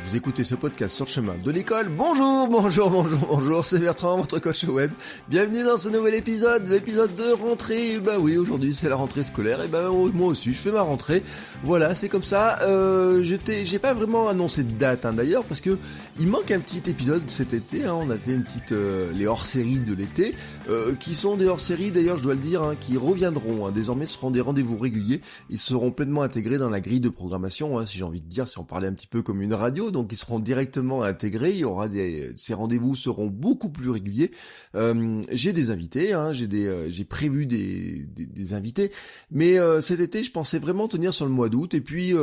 Vous écoutez ce podcast sur le chemin de l'école. Bonjour, c'est Bertrand, votre coach web. Bienvenue dans ce nouvel épisode, l'épisode de rentrée. Bah oui, aujourd'hui c'est la rentrée scolaire, et bah moi aussi je fais ma rentrée. Voilà, c'est comme ça. J'ai pas vraiment annoncé de date d'ailleurs, parce que il manque un petit épisode cet été. On a fait une petite les hors-séries de l'été, qui sont des hors-séries d'ailleurs, je dois le dire, qui reviendront. Désormais, ce seront des rendez-vous réguliers. Ils seront pleinement intégrés dans la grille de programmation, si j'ai envie de dire, si on parlait un petit peu comme une radio. Donc ils seront directement intégrés. Il y aura ces rendez-vous seront beaucoup plus réguliers. J'ai des invités, j'ai prévu des invités, mais cet été je pensais vraiment tenir sur le mois d'août, et puis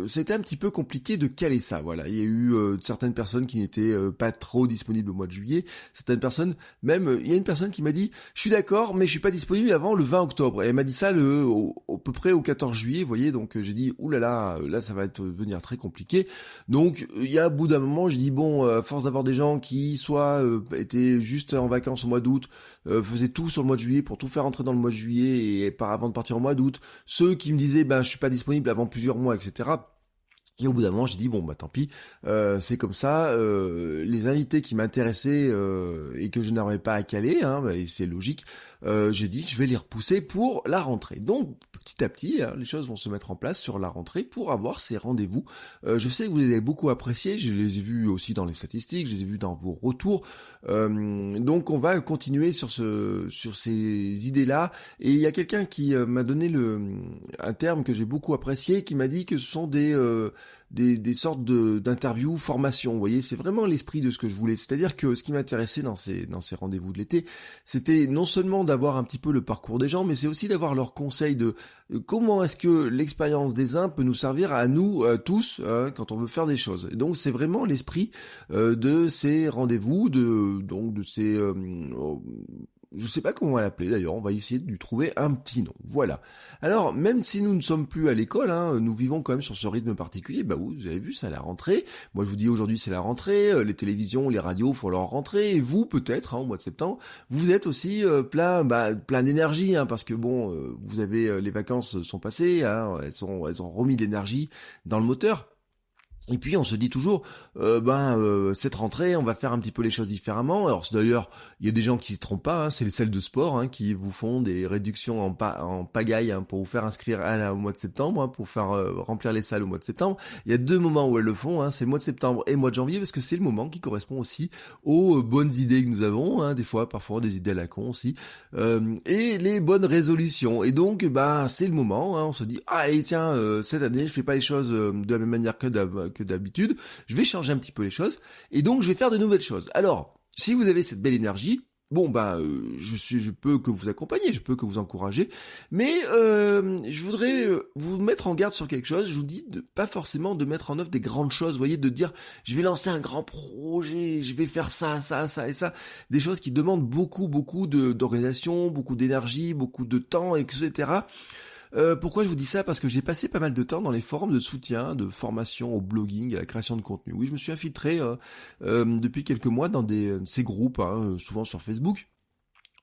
c'était un petit peu compliqué de caler ça. Voilà, il y a eu certaines personnes qui n'étaient pas trop disponibles au mois de juillet. Certaines personnes, même il y a une personne qui m'a dit je suis d'accord, mais je suis pas disponible avant le 20 octobre. Et elle m'a dit ça à peu près au 14 juillet, vous voyez. Donc j'ai dit oulala, là ça va devenir très compliqué. Donc il y a, au bout d'un moment, j'ai dit bon, à force d'avoir des gens qui soit étaient juste en vacances au mois d'août, faisaient tout sur le mois de juillet pour tout faire entrer dans le mois de juillet et avant de partir au mois d'août, ceux qui me disaient je suis pas disponible avant plusieurs mois, etc. Et au bout d'un moment, j'ai dit bon tant pis, c'est comme ça. Les invités qui m'intéressaient et que je n'arrivais pas à caler, et c'est logique. J'ai dit je vais les repousser pour la rentrée. Donc petit à petit, les choses vont se mettre en place sur la rentrée pour avoir ces rendez-vous. Je sais que vous les avez beaucoup appréciés, je les ai vus aussi dans les statistiques, je les ai vus dans vos retours. Donc on va continuer sur ces idées-là. Et il y a quelqu'un qui m'a donné un terme que j'ai beaucoup apprécié, qui m'a dit que ce sont des sortes d'interviews formation. Vous voyez, c'est vraiment l'esprit de ce que je voulais. C'est-à-dire que ce qui m'intéressait dans ces rendez-vous de l'été, c'était non seulement d'avoir un petit peu le parcours des gens, mais c'est aussi d'avoir leurs conseils de comment est-ce que l'expérience des uns peut nous servir à nous tous quand on veut faire des choses. Et donc c'est vraiment l'esprit de ces rendez-vous, de ces je sais pas comment on va l'appeler d'ailleurs, on va essayer de lui trouver un petit nom. Voilà. Alors, même si nous ne sommes plus à l'école, nous vivons quand même sur ce rythme particulier. Oui, vous avez vu, c'est la rentrée. Moi, je vous dis aujourd'hui, c'est la rentrée. Les télévisions, les radios font leur rentrée. Et vous, peut-être, au mois de septembre, vous êtes aussi plein d'énergie, parce que vous avez les vacances sont passées, elles ont remis de l'énergie dans le moteur. Et puis on se dit toujours, cette rentrée, on va faire un petit peu les choses différemment. Alors d'ailleurs, il y a des gens qui se trompent pas, c'est les salles de sport qui vous font des réductions en pagaille pour vous faire inscrire au mois de septembre, pour faire remplir les salles au mois de septembre. Il y a 2 moments où elles le font, c'est le mois de septembre et le mois de janvier, parce que c'est le moment qui correspond aussi aux bonnes idées que nous avons, des fois, parfois des idées à la con aussi, et les bonnes résolutions. Et donc, c'est le moment, on se dit, allez tiens, cette année, je fais pas les choses de la même manière que d'habitude, je vais changer un petit peu les choses, et donc je vais faire de nouvelles choses. Alors, si vous avez cette belle énergie, je peux que vous accompagner, je peux que vous encourager, mais je voudrais vous mettre en garde sur quelque chose. Je vous dis pas forcément de mettre en œuvre des grandes choses, vous voyez, de dire je vais lancer un grand projet, je vais faire ça et ça, des choses qui demandent beaucoup d'organisation, beaucoup d'énergie, beaucoup de temps, etc. Pourquoi je vous dis ça? Parce que j'ai passé pas mal de temps dans les forums de soutien, de formation au blogging, à la création de contenu. Oui, je me suis infiltré depuis quelques mois dans ces groupes, souvent sur Facebook.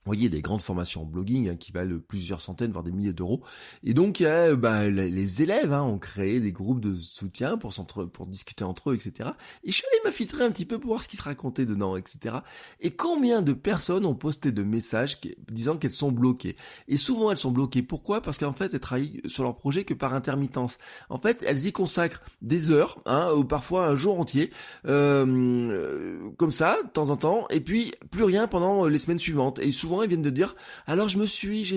Vous voyez, des grandes formations en blogging qui valent plusieurs centaines, voire des milliers d'euros. Et donc, les élèves ont créé des groupes de soutien pour discuter entre eux, etc. Et je suis allé m'infiltrer un petit peu pour voir ce qui se racontait dedans, etc. Et combien de personnes ont posté de messages disant qu'elles sont bloquées. Et souvent, elles sont bloquées. Pourquoi? Parce qu'en fait, elles travaillent sur leur projet que par intermittence. En fait, elles y consacrent des heures, ou parfois un jour entier, comme ça, de temps en temps, et puis plus rien pendant les semaines suivantes. Et souvent, ils viennent de dire alors j'ai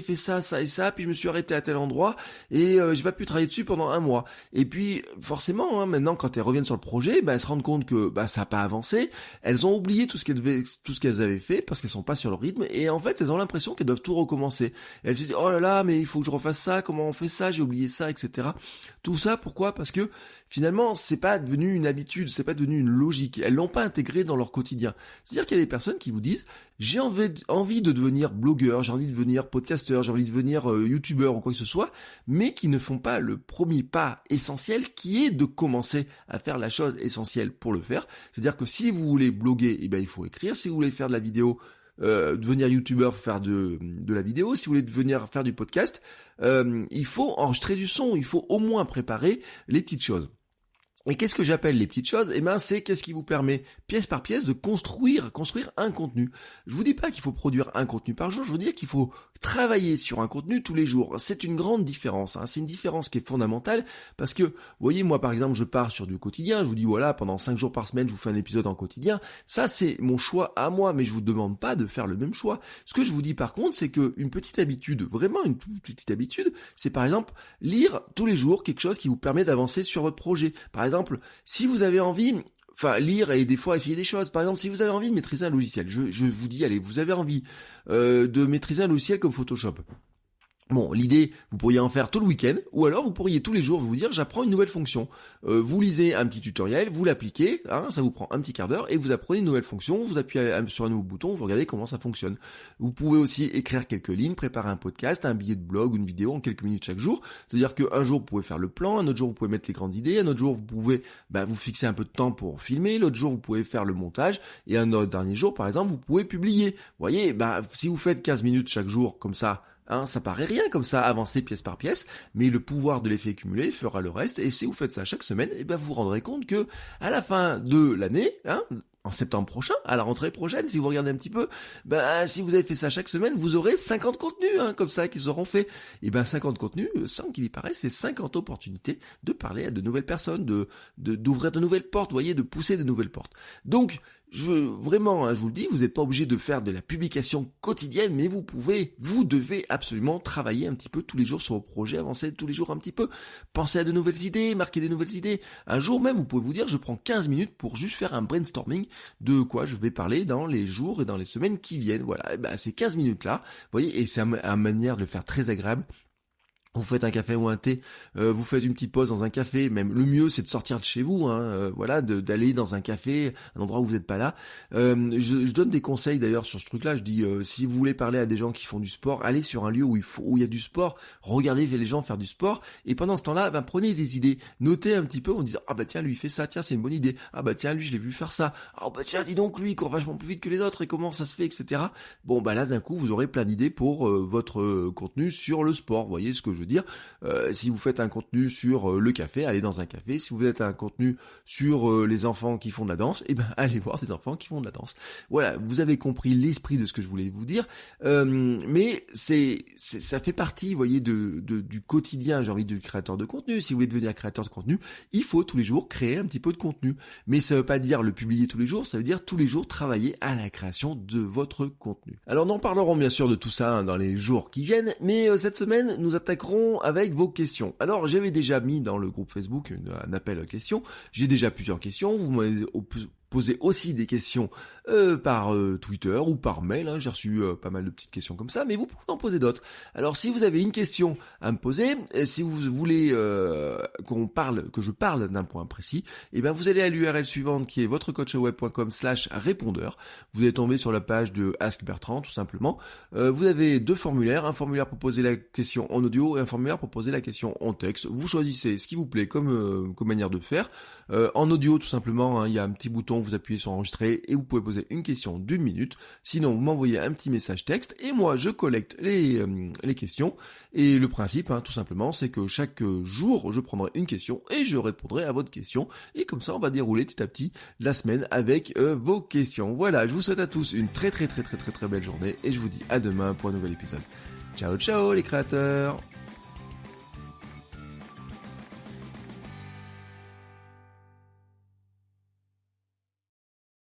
fait ça et ça, puis je me suis arrêté à tel endroit et j'ai pas pu travailler dessus pendant 1 mois. Et puis forcément, maintenant quand elles reviennent sur le projet, elles se rendent compte que ça a pas avancé, elles ont oublié tout ce qu'elles avaient fait parce qu'elles sont pas sur le rythme, et en fait elles ont l'impression qu'elles doivent tout recommencer. Et elles se disent oh là là, mais il faut que je refasse ça, comment on fait ça, j'ai oublié ça, etc. Tout ça pourquoi? Parce que finalement c'est pas devenu une habitude, c'est pas devenu une logique, elles l'ont pas intégré dans leur quotidien. C'est-à-dire qu'il y a des personnes qui vous disent j'ai envie de devenir blogueur, j'ai envie de devenir podcasteur, j'ai envie de devenir youtubeur ou quoi que ce soit, mais qui ne font pas le premier pas essentiel qui est de commencer à faire la chose essentielle pour le faire. C'est-à-dire que si vous voulez bloguer, il faut écrire. Si vous voulez faire de la vidéo, devenir youtubeur, faire de la vidéo. Si vous voulez devenir faire du podcast, il faut enregistrer du son, il faut au moins préparer les petites choses. Et qu'est-ce que j'appelle les petites choses? Eh ben, c'est qu'est-ce qui vous permet, pièce par pièce, de construire un contenu. Je vous dis pas qu'il faut produire un contenu par jour, je vous dis qu'il faut travailler sur un contenu tous les jours. C'est une grande différence, hein. C'est une différence qui est fondamentale parce que, vous voyez, moi, par exemple, je pars sur du quotidien, je vous dis, voilà, pendant 5 jours par semaine, je vous fais un épisode en quotidien. Ça, c'est mon choix à moi, mais je vous demande pas de faire le même choix. Ce que je vous dis, par contre, c'est que une petite habitude, vraiment une toute petite habitude, c'est par exemple, lire tous les jours quelque chose qui vous permet d'avancer sur votre projet. Par exemple, si vous avez envie, lire et des fois essayer des choses. Par exemple, si vous avez envie de maîtriser un logiciel, je vous dis, allez, vous avez envie de maîtriser un logiciel comme Photoshop. Bon, l'idée, vous pourriez en faire tout le week-end, ou alors vous pourriez tous les jours vous dire, j'apprends une nouvelle fonction. Vous lisez un petit tutoriel, vous l'appliquez, hein, ça vous prend un petit quart d'heure, et vous apprenez une nouvelle fonction, vous appuyez sur un nouveau bouton, vous regardez comment ça fonctionne. Vous pouvez aussi écrire quelques lignes, préparer un podcast, un billet de blog, une vidéo en quelques minutes chaque jour. C'est-à-dire qu'un jour, vous pouvez faire le plan, un autre jour, vous pouvez mettre les grandes idées, un autre jour, vous pouvez vous fixer un peu de temps pour filmer, l'autre jour, vous pouvez faire le montage, et un autre dernier jour, par exemple, vous pouvez publier. Vous voyez, si vous faites 15 minutes chaque jour, comme ça, ça paraît rien comme ça, avancer pièce par pièce, mais le pouvoir de l'effet cumulé fera le reste, et si vous faites ça chaque semaine, vous vous rendrez compte que à la fin de l'année, en septembre prochain, à la rentrée prochaine, si vous regardez un petit peu, si vous avez fait ça chaque semaine, vous aurez 50 contenus, comme ça, qui seront faits. Et 50 contenus, sans qu'il y paraisse, c'est 50 opportunités de parler à de nouvelles personnes, d'ouvrir de nouvelles portes, vous voyez, de pousser de nouvelles portes. Donc, vraiment, je vous le dis, vous n'êtes pas obligé de faire de la publication quotidienne, mais vous devez absolument travailler un petit peu tous les jours sur vos projets, avancer tous les jours un petit peu, penser à de nouvelles idées, marquer des nouvelles idées. Un jour même, vous pouvez vous dire, je prends 15 minutes pour juste faire un brainstorming de quoi je vais parler dans les jours et dans les semaines qui viennent. Voilà, ces 15 minutes-là, vous voyez, et c'est une manière de le faire très agréable. Vous faites un café ou un thé, vous faites une petite pause dans un café, même le mieux c'est de sortir de chez vous, d'aller dans un café, un endroit où vous n'êtes pas là. Je donne des conseils d'ailleurs sur ce truc-là, je dis si vous voulez parler à des gens qui font du sport, allez sur un lieu où il y a du sport, regardez les gens faire du sport, et pendant ce temps-là, prenez des idées, notez un petit peu en disant tiens lui il fait ça, tiens c'est une bonne idée, tiens lui je l'ai vu faire ça, tiens dis donc lui il court vachement plus vite que les autres et comment ça se fait, etc. Bon là d'un coup vous aurez plein d'idées pour votre contenu sur le sport, vous voyez ce que je veux dire. Si vous faites un contenu sur le café, allez dans un café. Si vous faites un contenu sur les enfants qui font de la danse, allez voir ces enfants qui font de la danse. Voilà, vous avez compris l'esprit de ce que je voulais vous dire. Mais ça fait partie, vous voyez, du quotidien, j'ai envie de créateur de contenu. Si vous voulez devenir créateur de contenu, il faut tous les jours créer un petit peu de contenu. Mais ça veut pas dire le publier tous les jours, ça veut dire tous les jours travailler à la création de votre contenu. Alors nous en parlerons bien sûr de tout ça dans les jours qui viennent, mais cette semaine, nous attaquerons avec vos questions. Alors j'avais déjà mis dans le groupe Facebook un appel à questions, j'ai déjà plusieurs questions, vous m'avez posé aussi des questions par Twitter ou par mail, j'ai reçu pas mal de petites questions comme ça, mais vous pouvez en poser d'autres. Alors si vous avez une question à me poser, si vous voulez que je parle d'un point précis, vous allez à l'URL suivante qui est votrecoachweb.com/répondeur. Vous allez tomber sur la page de Ask Bertrand tout simplement. Vous avez deux formulaires, un formulaire pour poser la question en audio et un formulaire pour poser la question en texte. Vous choisissez ce qui vous plaît comme manière de faire. En audio tout simplement, il y a un petit bouton, vous appuyez sur enregistrer et vous pouvez poser une question d'1 minute. Sinon, vous m'envoyez un petit message texte et moi je collecte les questions. Et le principe, tout simplement, c'est que chaque jour, je prendrai une question et je répondrai à votre question. Et comme ça, on va dérouler petit à petit la semaine avec vos questions. Voilà, je vous souhaite à tous une très très très très très très belle journée et je vous dis à demain pour un nouvel épisode. Ciao ciao les créateurs!